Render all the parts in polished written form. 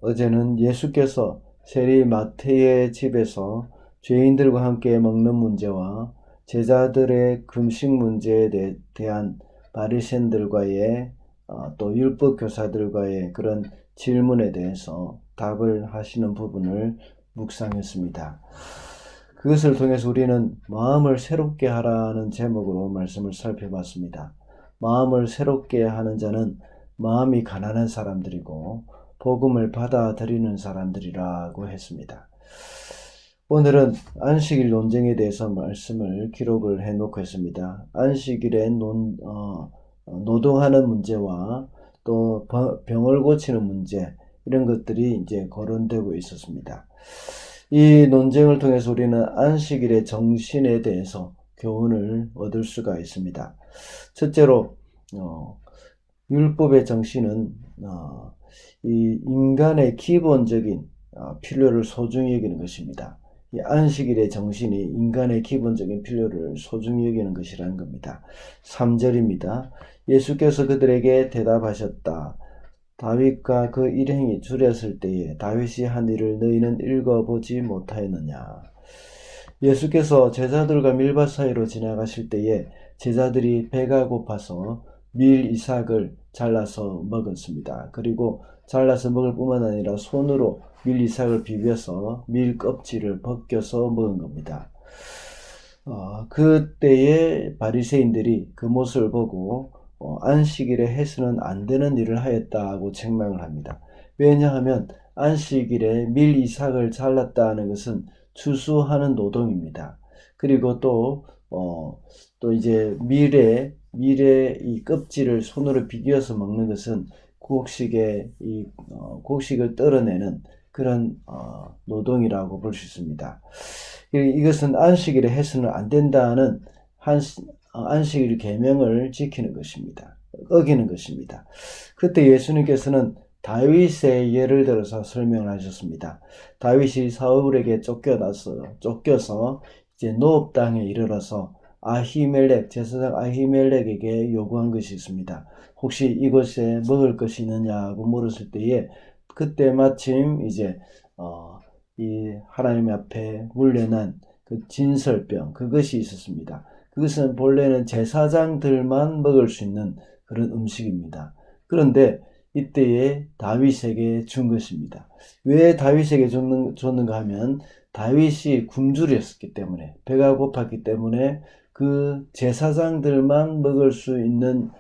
어제는 예수께서 세리 마태의 집에서 죄인들과 함께 먹는 문제와 제자들의 금식 문제에 대한 바리새인들과의 또 율법 교사들과의 그런 질문에 대해서 답을 하시는 부분을 묵상했습니다. 그것을 통해서 우리는 마음을 새롭게 하라는 제목으로 말씀을 살펴봤습니다. 마음을 새롭게 하는 자는 마음이 가난한 사람들이고 복음을 받아들이는 사람들이라고 했습니다. 오늘은 안식일 논쟁에 대해서 말씀을 기록을 해놓고 있습니다. 안식일에 노동하는 문제와 또 병을 고치는 문제, 이런 것들이 이제 거론되고 있었습니다. 이 논쟁을 통해서 우리는 안식일의 정신에 대해서 교훈을 얻을 수가 있습니다. 첫째로 율법의 정신은 이 인간의 기본적인 필요를 소중히 여기는 것입니다. 이 안식일의 정신이 인간의 기본적인 필요를 소중히 여기는 것이라는 겁니다. 3절입니다. 예수께서 그들에게 대답하셨다. 다윗과 그 일행이 줄였을 때에 다윗이 한 일을 너희는 읽어보지 못하였느냐. 예수께서 제자들과 밀밭 사이로 지나가실 때에 제자들이 배가 고파서 밀 이삭을 잘라서 먹었습니다. 그리고 잘라서 먹을 뿐만 아니라 손으로 밀 이삭을 비벼서 밀 껍질을 벗겨서 먹은 겁니다. 그때의 바리새인들이 그 모습을 보고 안식일에 해서는 안 되는 일을 하였다고 책망을 합니다. 왜냐하면 안식일에 밀 이삭을 잘랐다는 것은 추수하는 노동입니다. 그리고 또 이제 밀의 이 껍질을 손으로 비벼서 먹는 것은 곡식을 떨어내는 그런 노동이라고 볼 수 있습니다. 이것은 안식일에 해서는 안 된다는 안식일 계명을 지키는 것입니다. 어기는 것입니다. 그때 예수님께서는 다윗의 예를 들어서 설명을 하셨습니다. 다윗이 사울에게 쫓겨서 이제 노업 땅에 이르러서 제사장 아히멜렉에게 요구한 것이 있습니다. 혹시 이곳에 먹을 것이 있느냐고 물었을 때에 그때 마침 이제 이 하나님 앞에 물려난 그 진설병, 그것이 있었습니다. 그것은 본래는 제사장들만 먹을 수 있는 그런 음식입니다. 그런데 이때에 다윗에게 준 것입니다. 왜 다윗에게 줬는가 하면 다윗이 굶주렸기 때문에, 배가 고팠기 때문에 그 제사장들만 먹을 수 있는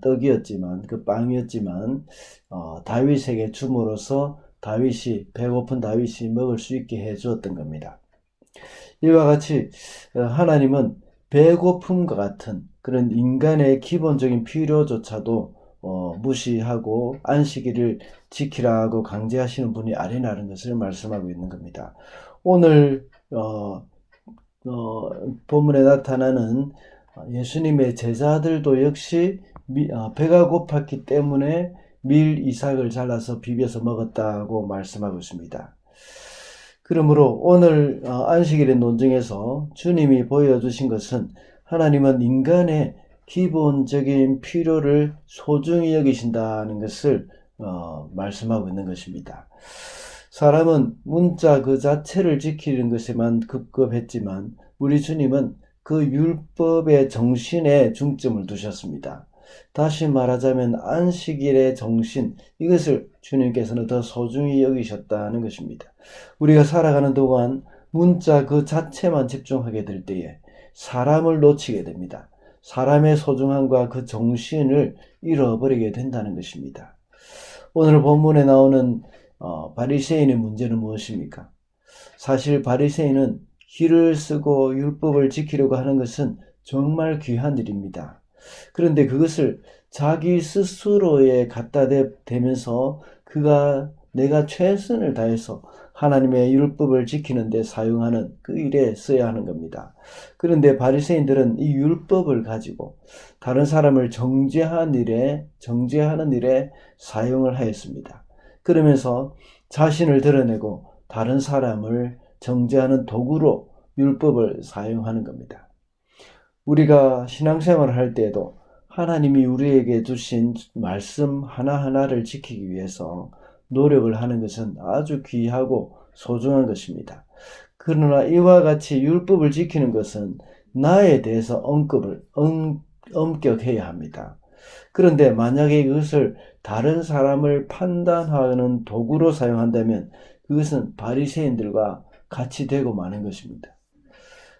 떡이었지만, 그 빵이었지만 다윗에게 줌으로써 배고픈 다윗이 먹을 수 있게 해주었던 겁니다. 이와 같이 하나님은 배고픔과 같은 그런 인간의 기본적인 필요조차도 무시하고 안식일을 지키라고 강제하시는 분이 아니라는 것을 말씀하고 있는 겁니다. 오늘 본문에 나타나는 예수님의 제자들도 역시 배가 고팠기 때문에 밀 이삭을 잘라서 비벼서 먹었다고 말씀하고 있습니다. 그러므로 오늘 안식일의 논증에서 주님이 보여주신 것은 하나님은 인간의 기본적인 필요를 소중히 여기신다는 것을 말씀하고 있는 것입니다. 사람은 문자 그 자체를 지키는 것에만 급급했지만 우리 주님은 그 율법의 정신에 중점을 두셨습니다. 다시 말하자면 안식일의 정신, 이것을 주님께서는 더 소중히 여기셨다는 것입니다. 우리가 살아가는 동안 문자 그 자체만 집중하게 될 때에 사람을 놓치게 됩니다. 사람의 소중함과 그 정신을 잃어버리게 된다는 것입니다. 오늘 본문에 나오는 바리새인의 문제는 무엇입니까? 사실 바리새인은 길을 쓰고 율법을 지키려고 하는 것은 정말 귀한 일입니다. 그런데 그것을 자기 스스로에 갖다 대면서 내가 최선을 다해서 하나님의 율법을 지키는 데 사용하는 그 일에 써야 하는 겁니다. 그런데 바리새인들은 이 율법을 가지고 다른 사람을 정죄하는 일에 사용을 하였습니다. 그러면서 자신을 드러내고 다른 사람을 정죄하는 도구로 율법을 사용하는 겁니다. 우리가 신앙생활을 할 때에도 하나님이 우리에게 주신 말씀 하나하나를 지키기 위해서 노력을 하는 것은 아주 귀하고 소중한 것입니다. 그러나 이와 같이 율법을 지키는 것은 나에 대해서 엄격해야 합니다. 그런데 만약에 이것을 다른 사람을 판단하는 도구로 사용한다면 그것은 바리새인들과 같이 되고 마는 것입니다.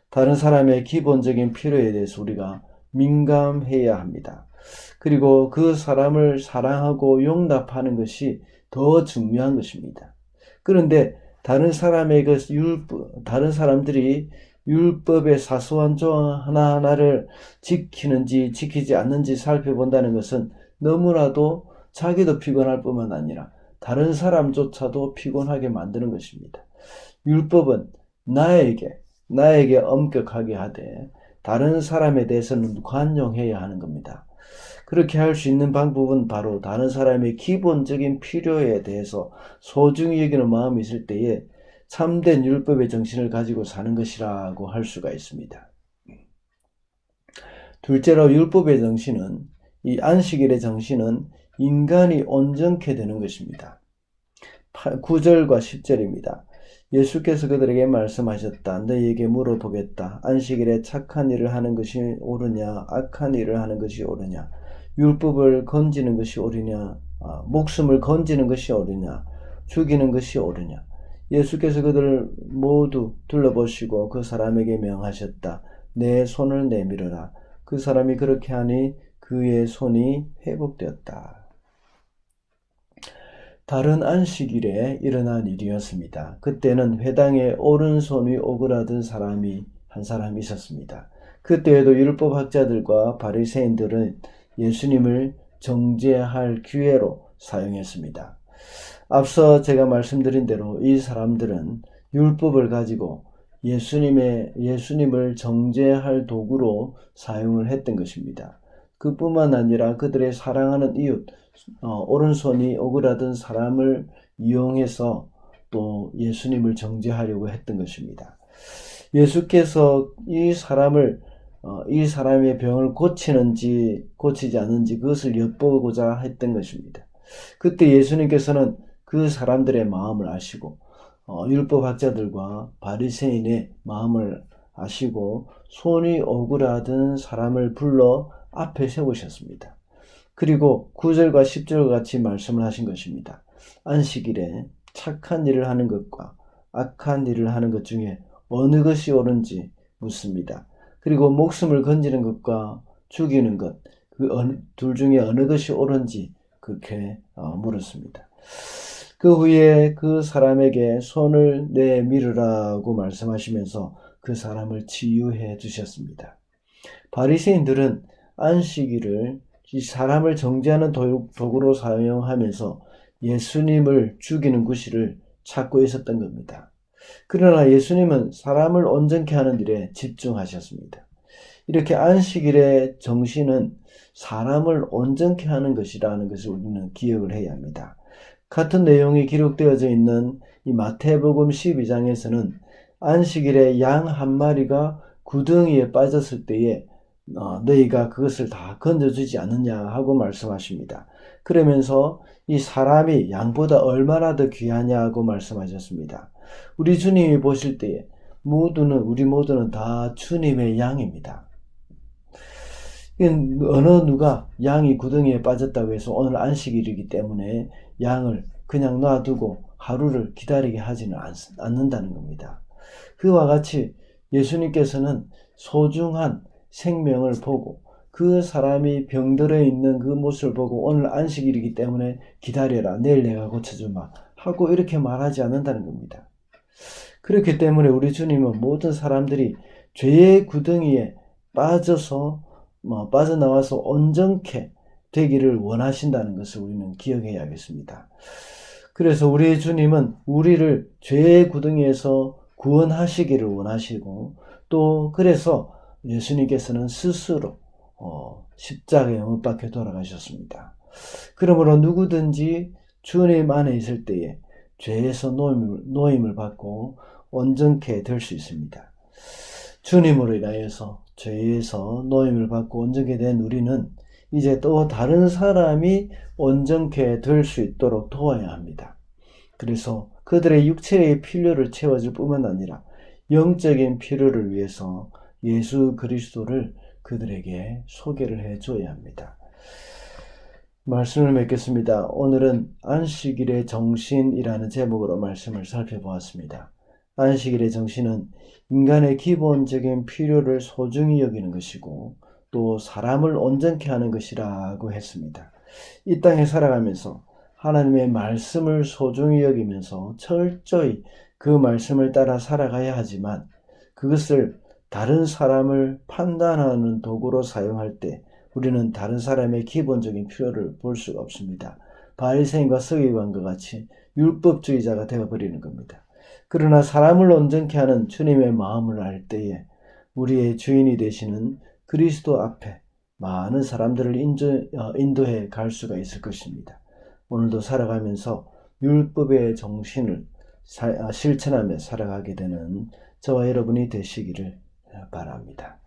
다른 사람의 기본적인 필요에 대해서 우리가 민감해야 합니다. 그리고 그 사람을 사랑하고 용납하는 것이 더 중요한 것입니다. 그런데 다른 사람들이 율법의 사소한 조항 하나하나를 지키는지 지키지 않는지 살펴본다는 것은 너무나도 자기도 피곤할 뿐만 아니라 다른 사람조차도 피곤하게 만드는 것입니다. 율법은 나에게 엄격하게 하되 다른 사람에 대해서는 관용해야 하는 겁니다. 그렇게 할 수 있는 방법은 바로 다른 사람의 기본적인 필요에 대해서 소중히 여기는 마음이 있을 때에 참된 율법의 정신을 가지고 사는 것이라고 할 수가 있습니다. 둘째로 율법의 정신은, 이 안식일의 정신은 인간이 온전케 되는 것입니다. 9절과 10절입니다. 예수께서 그들에게 말씀하셨다. 너희에게 물어보겠다. 안식일에 착한 일을 하는 것이 옳으냐 악한 일을 하는 것이 옳으냐, 율법을 건지는 것이 옳으냐 목숨을 건지는 것이 옳으냐, 죽이는 것이 옳으냐. 예수께서 그들을 모두 둘러보시고 그 사람에게 명하셨다. 내 손을 내밀어라. 그 사람이 그렇게 하니 그의 손이 회복되었다. 다른 안식일에 일어난 일이었습니다. 그때는 회당에 오른손이 오그라든 사람이 한 사람 있었습니다. 그때에도 율법학자들과 바리새인들은 예수님을 정죄할 기회로 사용했습니다. 앞서 제가 말씀드린 대로 이 사람들은 율법을 가지고 예수님을 정죄할 도구로 사용을 했던 것입니다. 그뿐만 아니라 그들의 사랑하는 이웃, 오른손이 오그라든 사람을 이용해서 또 예수님을 정죄하려고 했던 것입니다. 예수께서 이 사람의 병을 고치는지 고치지 않는지 그것을 엿보고자 했던 것입니다. 그때 예수님께서는 그 사람들의 마음을 아시고 율법학자들과 바리새인의 마음을 아시고 손이 오그라든 사람을 불러 앞에 세우셨습니다. 그리고 9절과 10절과 같이 말씀을 하신 것입니다. 안식일에 착한 일을 하는 것과 악한 일을 하는 것 중에 어느 것이 옳은지 묻습니다. 그리고 목숨을 건지는 것과 죽이는 것, 그 둘 중에 어느 것이 옳은지 그렇게 물었습니다. 그 후에 그 사람에게 손을 내밀으라고 말씀하시면서 그 사람을 치유해 주셨습니다. 바리새인들은 안식일을 이 사람을 정죄하는 도구로 사용하면서 예수님을 죽이는 구실을 찾고 있었던 겁니다. 그러나 예수님은 사람을 온전케 하는 일에 집중하셨습니다. 이렇게 안식일의 정신은 사람을 온전케 하는 것이라는 것을 우리는 기억을 해야 합니다. 같은 내용이 기록되어져 있는 이 마태복음 12장에서는 안식일에 양 한 마리가 구덩이에 빠졌을 때에 너희가 그것을 다 건져주지 않느냐 하고 말씀하십니다. 그러면서 이 사람이 양보다 얼마나 더 귀하냐고 말씀하셨습니다. 우리 주님이 보실 때에 우리 모두는 다 주님의 양입니다. 어느 누가 양이 구덩이에 빠졌다고 해서 오늘 안식일이기 때문에 양을 그냥 놔두고 하루를 기다리게 하지는 않는다는 겁니다. 그와 같이 예수님께서는 소중한 생명을 보고 그 사람이 병들어 있는 그 모습을 보고 오늘 안식일이기 때문에 기다려라, 내일 내가 고쳐주마 하고 이렇게 말하지 않는다는 겁니다. 그렇기 때문에 우리 주님은 모든 사람들이 죄의 구덩이에 빠져나와서 온전케 되기를 원하신다는 것을 우리는 기억해야겠습니다. 그래서 우리 주님은 우리를 죄의 구덩이에서 구원하시기를 원하시고 또 그래서 예수님께서는 스스로 십자가에 못 박혀 돌아가셨습니다. 그러므로 누구든지 주님 안에 있을 때에 죄에서 노임을 받고 온전케 될 수 있습니다. 주님으로 인하여서 죄에서 노임을 받고 온전케 된 우리는 이제 또 다른 사람이 온전케 될 수 있도록 도와야 합니다. 그래서 그들의 육체의 필요를 채워줄 뿐만 아니라 영적인 필요를 위해서 예수 그리스도를 그들에게 소개를 해줘야 합니다. 말씀을 맺겠습니다. 오늘은 안식일의 정신이라는 제목으로 말씀을 살펴보았습니다. 안식일의 정신은 인간의 기본적인 필요를 소중히 여기는 것이고 또 사람을 온전케 하는 것이라고 했습니다. 이 땅에 살아가면서 하나님의 말씀을 소중히 여기면서 철저히 그 말씀을 따라 살아가야 하지만 그것을 다른 사람을 판단하는 도구로 사용할 때 우리는 다른 사람의 기본적인 필요를 볼 수가 없습니다. 바리새인과 서기관과 같이 율법주의자가 되어버리는 겁니다. 그러나 사람을 온전케 하는 주님의 마음을 알 때에 우리의 주인이 되시는 그리스도 앞에 많은 사람들을 인도해 갈 수가 있을 것입니다. 오늘도 살아가면서 율법의 정신을 실천하며 살아가게 되는 저와 여러분이 되시기를 바랍니다.